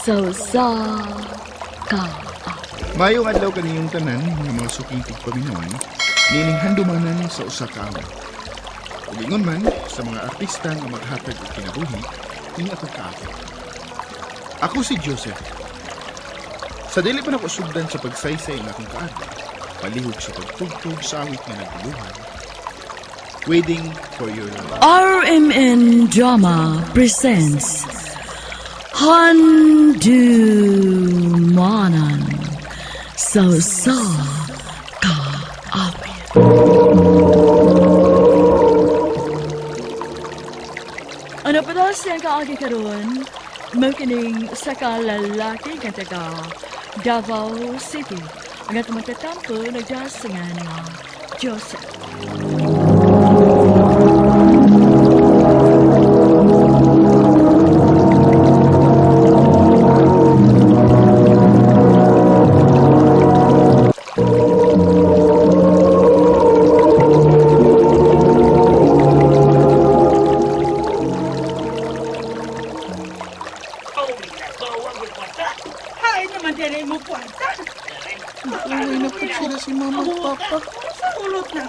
sa ka. Mayong adlaw kaniyong tanan ng mga suking tigpaminawan, nining handumanan sa usa ka awit. Ug ingon man sa mga artista nga maghatag og kinabuhi, ing ako kaawit. Ako si Joseph. Sa dili pa nako sugdan sa pagsaysay ng akong kaagi, palihog sa pagtugtog sa awit nga naguluhan. Waiting for your love. RMN Drama presents Handumanan sa ka awit. Ano pa daw siyang kaagi karon? Magkining sa kalalaki nga taga Davao City. Ang atong magtatampo nagdasangan nga Joseph. Uy, napit sila si mama at papa. Sa ulot na.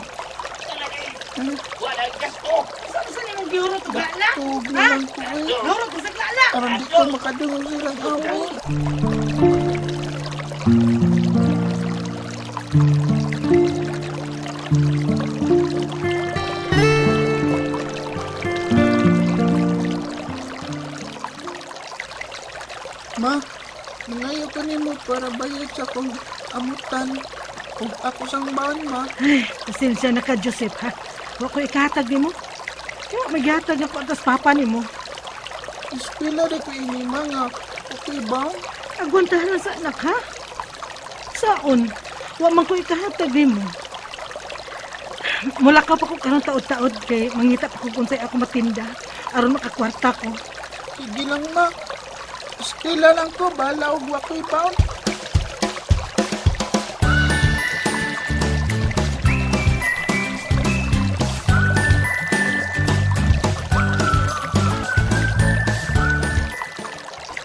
Walang gas ko. Saan sa niyong giurot o gala? Tug na lang ko eh. Giurot ko sa gala. Parang di ko makadungog silang awit. Ma, nangayo ka nimo para bayad sa akong amutan. Ug ako sang baon, ma. Ay, pasensya na ka, Joseph, ha? Huwag ko ikahatag ni mo. Kaya maghatag na ko atas papa ni mo. Ispila na ko ini, mga. Okay ba? Agwantahan na sa anak, ha? Saon? Huwag man ko ikahatag ni mo. Mula ka pa ko karong taod-taod kay mangita pa ko kung sa'yo ako matinda. Aron makakwarta ko. Sige lang, ma. Ispila lang ko, bala og wako'y baon.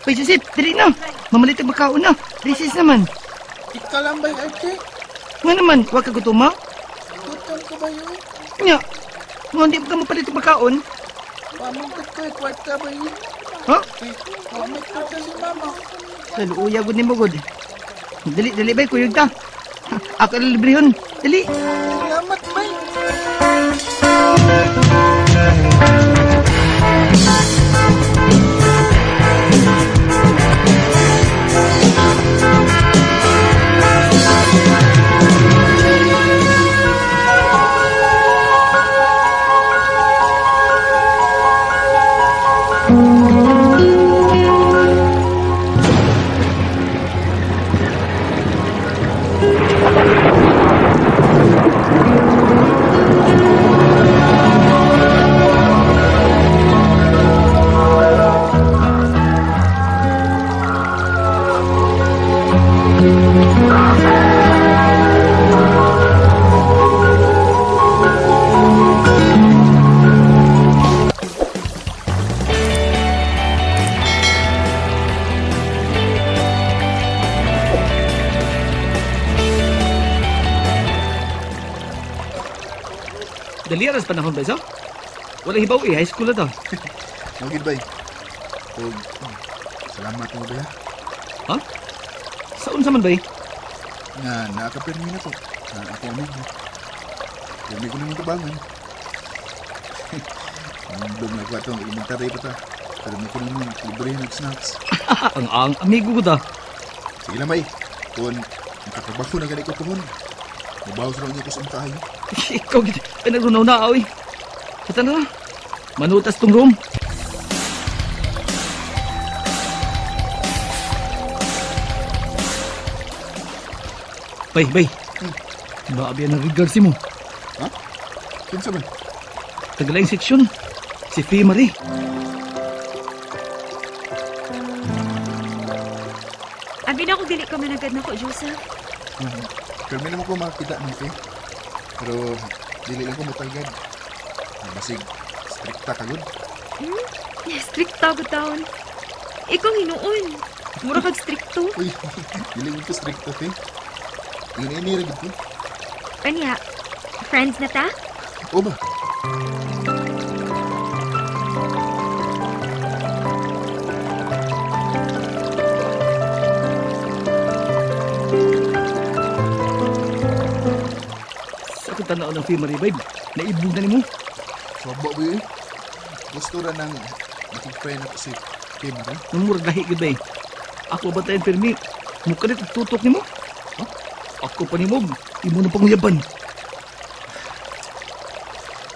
Uy, Joseph, dali na. Mamalit ang bakaon na. Recess naman. Ikalambay, Ate. Nga naman, huwag ka gutuma. Gutom ko ba yun? Nga. Nga, hindi mo ka mapalit ang bakaon. Pamangkat ko, kwarta ba yun? Ha? Pamangkat ko si mama. Saluya, gud ni mo, gud. Dali, bay, kuyog ta. Ako ang librehon. Dali. Salamat, May. Dali aras panahon ba, so? Walang hibaw high school na to. Magid, Bay. Ug, salamat mo, Bay. Ha? Saan sa man ba? Nga, nakapirmi na ko. Na ako amigo. Pirmi ko naman tabangan. Ang blog na ko itong elementary pa ta. Pirmi ko naman libre ng snacks. ang amigo ko ta. Sige lang, Bay. Kung makatrabaho na ganit ko puhon, mabawas lang niya ko sa makahayo. Ikaw, ay nagrunaw na, aoy. Kata na, manutas tong room. Bay. Naabi ang regards mo. Ha? Kinsa man? Tagalayang seksyon. Si Fee Marie. Abi na ko dili ka managad na ko, Joseph. Pirmi naman ko makakita ng Faye. Pero dili lang ko mutagad. Basig strikta ka gud. Strict tawag taon. Ikaw hinuon. Mura kag stricto. Uy, dili mo ko stricto, te. Ini ra gito. Anya, friends na ta? O ba? Sa akong tanaw ng Fee Maribay, naibog na ni mo. Sabo ba yun? Gusto ra nang makipray na ko si Kim, ha? Nung murag lahi gid bay. Ako ba tayo permi? Mukha rin tutok ni mo. Ha? Ako pa ni mo. Imo na panguyaban.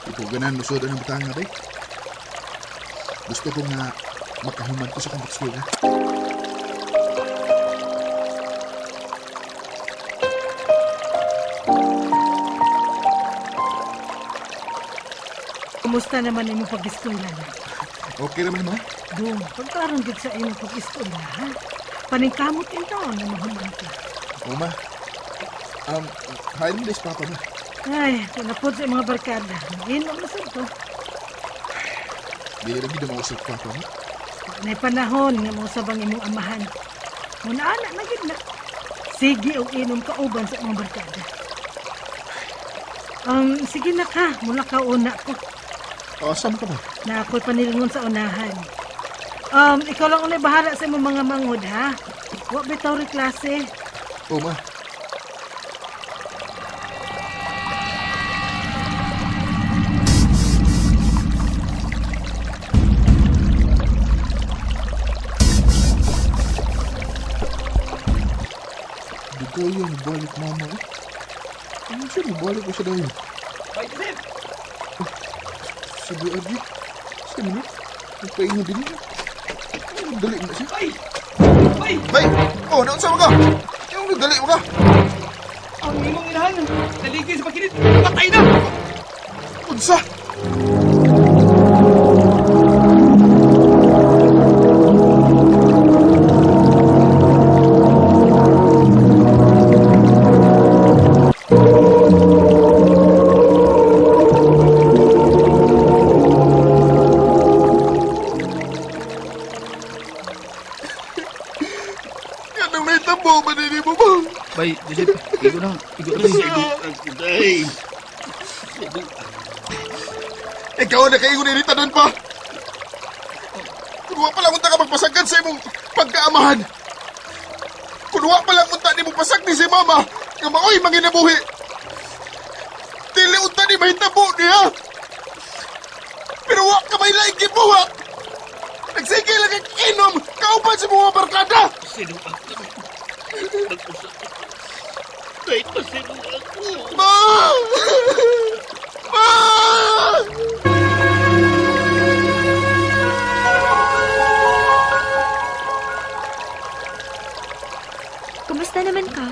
Ito ganan lusod ang butanga, bay. Gusto ko nga makahuman ko sa kong eskwela. Kumusta naman imong pag-eskwela na? Okay naman, ma? Dong, pagkaroon gid sa imong pag-eskwela, ha? Paningkamot in taon na mahuman ka. O, ma. Hain mo na papa, ma. Ay, kunapod sa mga barkada. Inom na sa ito. Dili lagi na mausap papa, ma. May panahon nga mo sabang imong amahan. Muna anak na gid na. Sige og inom ka uban sa mga barkada. Sige na ka, mula ka una ko. Asam ka ba? Na ako'y panilingon sa unahan. Ikaw lang unay bahala sa imong mga mangod, ha? Wa bitaw ri klase. O, ma. Di ko yan, balik mama, eh. Ano siya, balik ko siya dahil. Bay, Joseph! Si Bu Arji. Siya mo na. Nagpaingo din niya. Dali na siya. Bay! Bay! Bay! Oh, naon sa mga? Yung nagdali mo ka? Ang imong inahan, naligay sa pakinit, patay na! Unsa? Yan ang may tabo, manini mo ba? Bay, Joseph, igo na. Igo na bay. Ikaw na kayo nilita doon pa. Kunwa pa lang unta ka magpasagkan sa imong pagkaamahan. Kunwa pa lang unta ni mo pasag ni si mama nga maoy manginabuhi. Dili unta ni mahitabo niya. Pero wa ka may laing gibuha. Nagsige lang kang inom kauban sa mga barkada. Sino ako? Nag-usap ako. Kahit pa sino ako. Ma! Ma! Kumusta naman ka?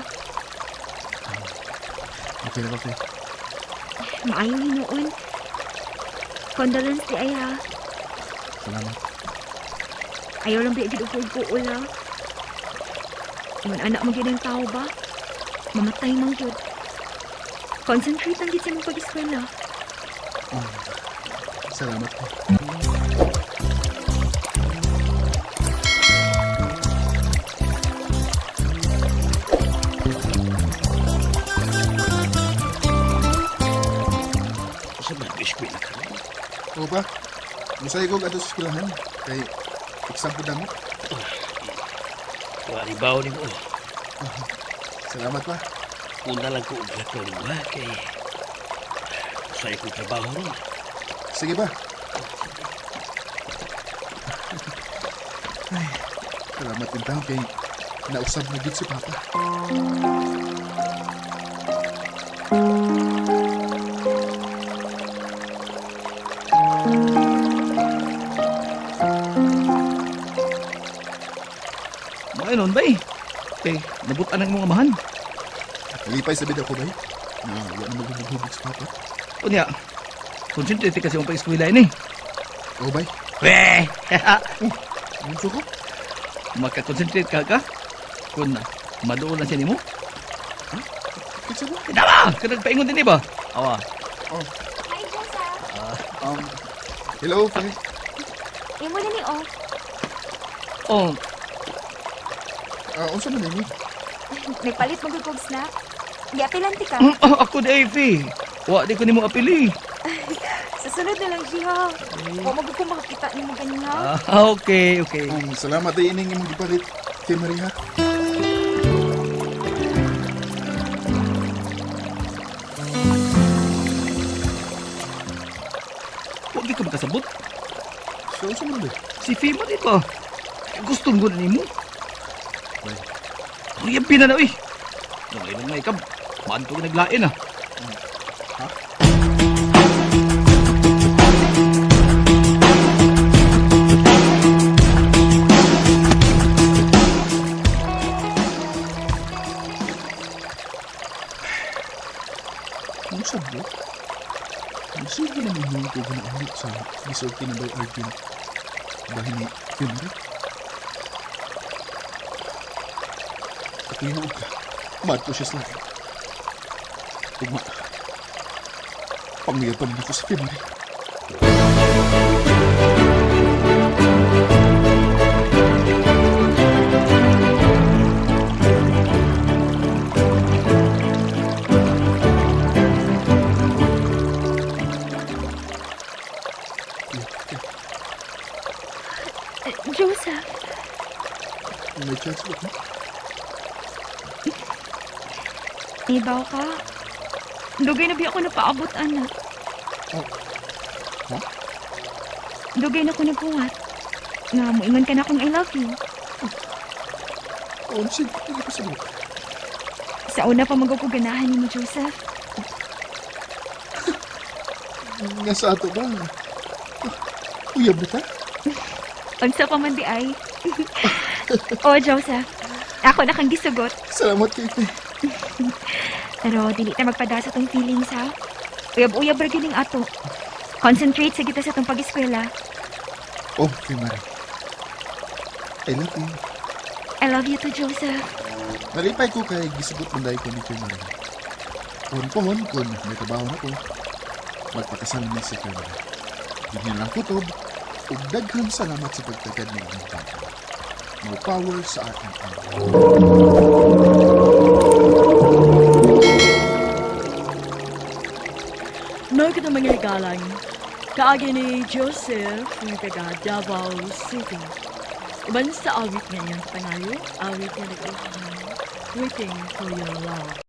Okay na, okay. Maayong hinuon. Condolence di ay ha. Salamat. Ayaw lang ba igid ug kuula. Yung anak mo ginang tao ba? Mamatay mang gyud. Concentrate ang gid sa mong pag-eskwela. Salamat po. Sa mga eskwela ka rin. O ba? Masaya ko ato sa eskwelahan. Kay exam po damo. Walibaw ni mo. Salamat pa. Una lang ko uglakaw ni mo ha. Kay saya ko trabaho ron. Sige ba? Ay, salamat din tao kay nausab na gid si Papa. Mga nun, bay. Kay, nabutan ang mga amahan. Nalipay sa bida ko ba? Na wala na maghubog-hubog si Papa. Kunya, concentrate kasi ang pag-eskwela ini. O bay? Weh! Ano ko? Maka-concentrate ka. Kung madoon na siya ni mo. Kitsa ba? Tama! Kanag paingon din ba? Awa. Hi, Joseph. Hello, Fay. Imo na ni O. Oh, Unsa man ini? Nagpalit mo gugog snack. Giapilan ti ka. Ako di Ivy. Wa di ko nimo apili. Sa sunod na lang siya. Wa mo ko makakita ni mo ganyan. Okay. Salamat ay ining imong gipalit kay Maria. Wa di ka makasabot. So, unsa man ba? Si Fima di ba? Gusto ko na nimo. Bay. Ang yabi na eh. Nung ilang nga ikab, manto ka naglain ah. Unsa ba? Sige na mo ko na ulit sa gisulti na bay Arjun. Bahin ni Kimri. At hinuog ka. Mato siya sa akin. Tugma. Pangyapan na ako sa Kimri. Joseph, May chance ba ko? ibaw ka. Dugay na biya ako napaabot, anak. Oh. Ha? Dugay na ko nagkuwat. Nga, moingon ka na akong I love you. Sige, hindi ko sabot. Sa una pa magkukuganahan ni mo, Joseph. Nga sa ato ba? Uyab na ka? Unsa pa man di ay. Oh, Joseph. Ako na kang gisugot. Salamat kay Fe. Pero dili ta magpadasa tong feelings, ha? Uyab-uyab ra gining ato. Concentrate sa kita sa tong pag-eskwela. Oh, kay Mari. I love you. I love you too, Joseph. Nalipay ko kay gisugot manday ko ni kay Mari. Pohon kung may trabaho na ko, magpakasal na si kay Mari. Ganyan lang kutob, ug daghang salamat sa pagtagad ng inyong bata. More power sa ating ama. Mga kita mga higalang, kaagi ni Joseph ng taga Davao City. Uban sa awit niya niyang pangayo, awit niya nag-uhan, Waiting for Your Love.